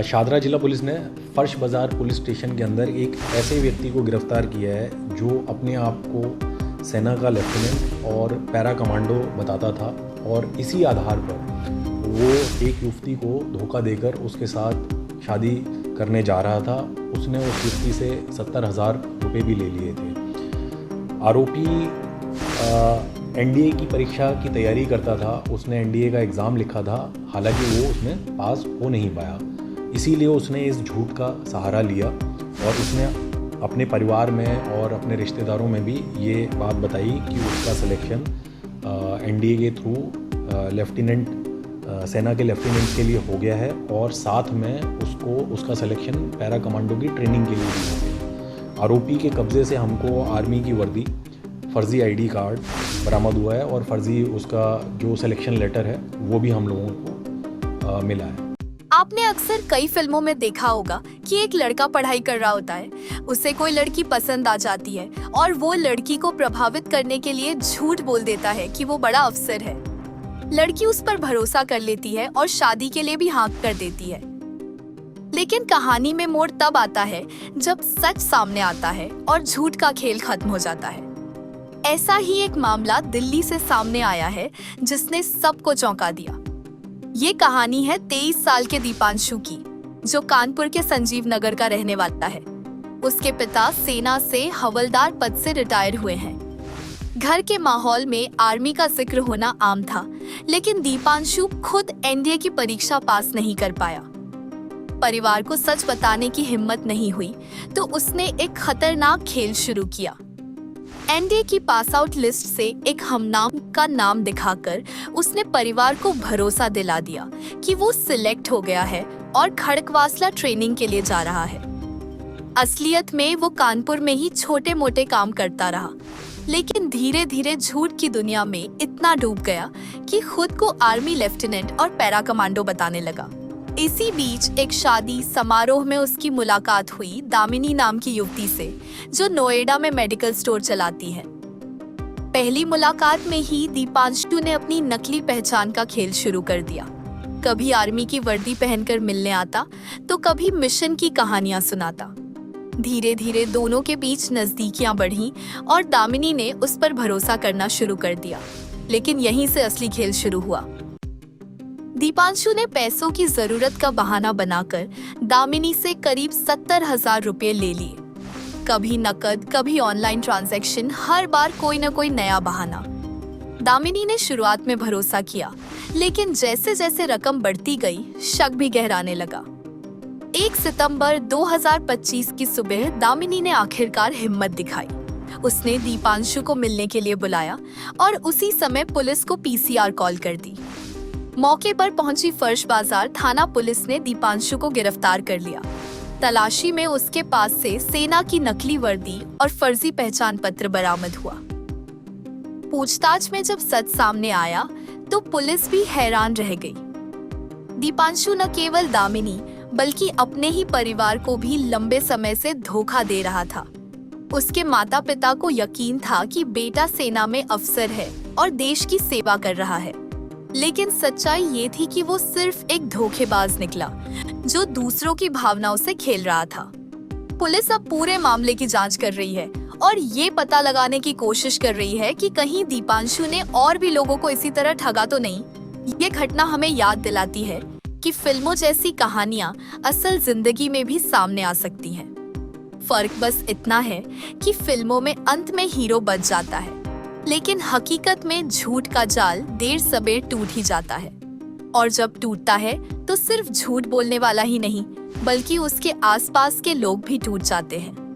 शादरा जिला पुलिस ने फर्श बाज़ार पुलिस स्टेशन के अंदर एक ऐसे व्यक्ति को गिरफ्तार किया है जो अपने आप को सेना का लेफ्टिनेंट और पैरा कमांडो बताता था, और इसी आधार पर वो एक युवती को धोखा देकर उसके साथ शादी करने जा रहा था। उसने उस युवती से 70,000 रुपये भी ले लिए थे। आरोपी एनडीए की परीक्षा की तैयारी करता था। उसने एनडीए का एग्ज़ाम लिखा था, हालांकि वो उसमें पास हो नहीं पाया। इसीलिए उसने इस झूठ का सहारा लिया और उसने अपने परिवार में और अपने रिश्तेदारों में भी ये बात बताई कि उसका सिलेक्शन एनडीए के थ्रू लेफ्टिनेंट सेना के लेफ्टिनेंट के लिए हो गया है, और साथ में उसका सिलेक्शन पैरा कमांडो की ट्रेनिंग के लिए भी हो गया। आरोपी के कब्ज़े से हमको आर्मी की वर्दी, फर्जी आईडी कार्ड बरामद हुआ है, और फर्जी उसका जो सिलेक्शन लेटर है वो भी हम लोगों को मिला है। आपने अक्सर कई फिल्मों में देखा होगा कि एक लड़का पढ़ाई कर रहा होता है, उसे कोई लड़की पसंद आ जाती है और वो लड़की को प्रभावित करने के लिए झूठ बोल देता है कि वो बड़ा अफसर है। लड़की उस पर भरोसा कर लेती है और शादी के लिए भी हाँ कर देती है। लेकिन कहानी में मोड़ तब आता है जब सच सामने आता है और झूठ का खेल खत्म हो जाता है। ऐसा ही एक मामला दिल्ली से सामने आया है जिसने सबको चौंका दिया। ये कहानी है 23 साल के दीपांशु की, जो कानपुर के संजीव नगर का रहने वाला है। उसके पिता सेना से हवलदार पद से रिटायर हुए हैं। घर के माहौल में आर्मी का जिक्र होना आम था, लेकिन दीपांशु खुद एनडीए की परीक्षा पास नहीं कर पाया। परिवार को सच बताने की हिम्मत नहीं हुई तो उसने एक खतरनाक खेल शुरू किया। एनडीए की पास आउट लिस्ट से एक हमनाम का नाम दिखाकर उसने परिवार को भरोसा दिला दिया कि वो सिलेक्ट हो गया है और खड़कवासला ट्रेनिंग के लिए जा रहा है। असलियत में वो कानपुर में ही छोटे मोटे काम करता रहा, लेकिन धीरे धीरे झूठ की दुनिया में इतना डूब गया कि खुद को आर्मी लेफ्टिनेंट और पैरा कमांडो बताने लगा। इसी बीच एक शादी समारोह में उसकी मुलाकात हुई दामिनी नाम की युवती से, जो नोएडा में मेडिकल स्टोर चलाती है। पहली मुलाकात में ही दीपांशु ने अपनी नकली पहचान का खेल शुरू कर दिया। कभी आर्मी की वर्दी पहनकर मिलने आता तो कभी मिशन की कहानियां सुनाता। धीरे धीरे दोनों के बीच नजदीकियां बढ़ीं और दामिनी ने उस पर भरोसा करना शुरू कर दिया। लेकिन यहीं से असली खेल शुरू हुआ। दीपांशु ने पैसों की जरूरत का बहाना बनाकर दामिनी से करीब 70,000 रुपये ले लिए। कभी नकद, कभी ऑनलाइन ट्रांजैक्शन, हर बार कोई न कोई नया बहाना। दामिनी ने शुरुआत में भरोसा किया, लेकिन जैसे जैसे रकम बढ़ती गई, शक भी गहराने लगा। 1 सितंबर 2025 की सुबह दामिनी ने आखिरकार हिम्मत दिखाई। उसने दीपांशु को मिलने के लिए बुलाया और उसी समय पुलिस को पीसीआर कॉल कर दी। मौके पर पहुंची फर्श बाजार थाना पुलिस ने दीपांशु को गिरफ्तार कर लिया। तलाशी में उसके पास से सेना की नकली वर्दी और फर्जी पहचान पत्र बरामद हुआ। पूछताछ में जब सच सामने आया तो पुलिस भी हैरान रह गई। दीपांशु न केवल दामिनी बल्कि अपने ही परिवार को भी लंबे समय से धोखा दे रहा था। उसके माता पिता को यकीन था कि बेटा सेना में अफसर है और देश की सेवा कर रहा है, लेकिन सच्चाई ये थी कि वो सिर्फ एक धोखेबाज निकला जो दूसरों की भावनाओं से खेल रहा था। पुलिस अब पूरे मामले की जांच कर रही है और ये पता लगाने की कोशिश कर रही है कि कहीं दीपांशु ने और भी लोगों को इसी तरह ठगा तो नहीं। ये घटना हमें याद दिलाती है कि फिल्मों जैसी कहानियां असल जिंदगी में भी सामने आ सकती हैं। फर्क बस इतना है कि फिल्मों में अंत में हीरो बच जाता है, लेकिन हकीकत में झूठ का जाल देर सबेर टूट ही जाता है। और जब टूटता है तो सिर्फ झूठ बोलने वाला ही नहीं, बल्कि उसके आसपास के लोग भी टूट जाते हैं।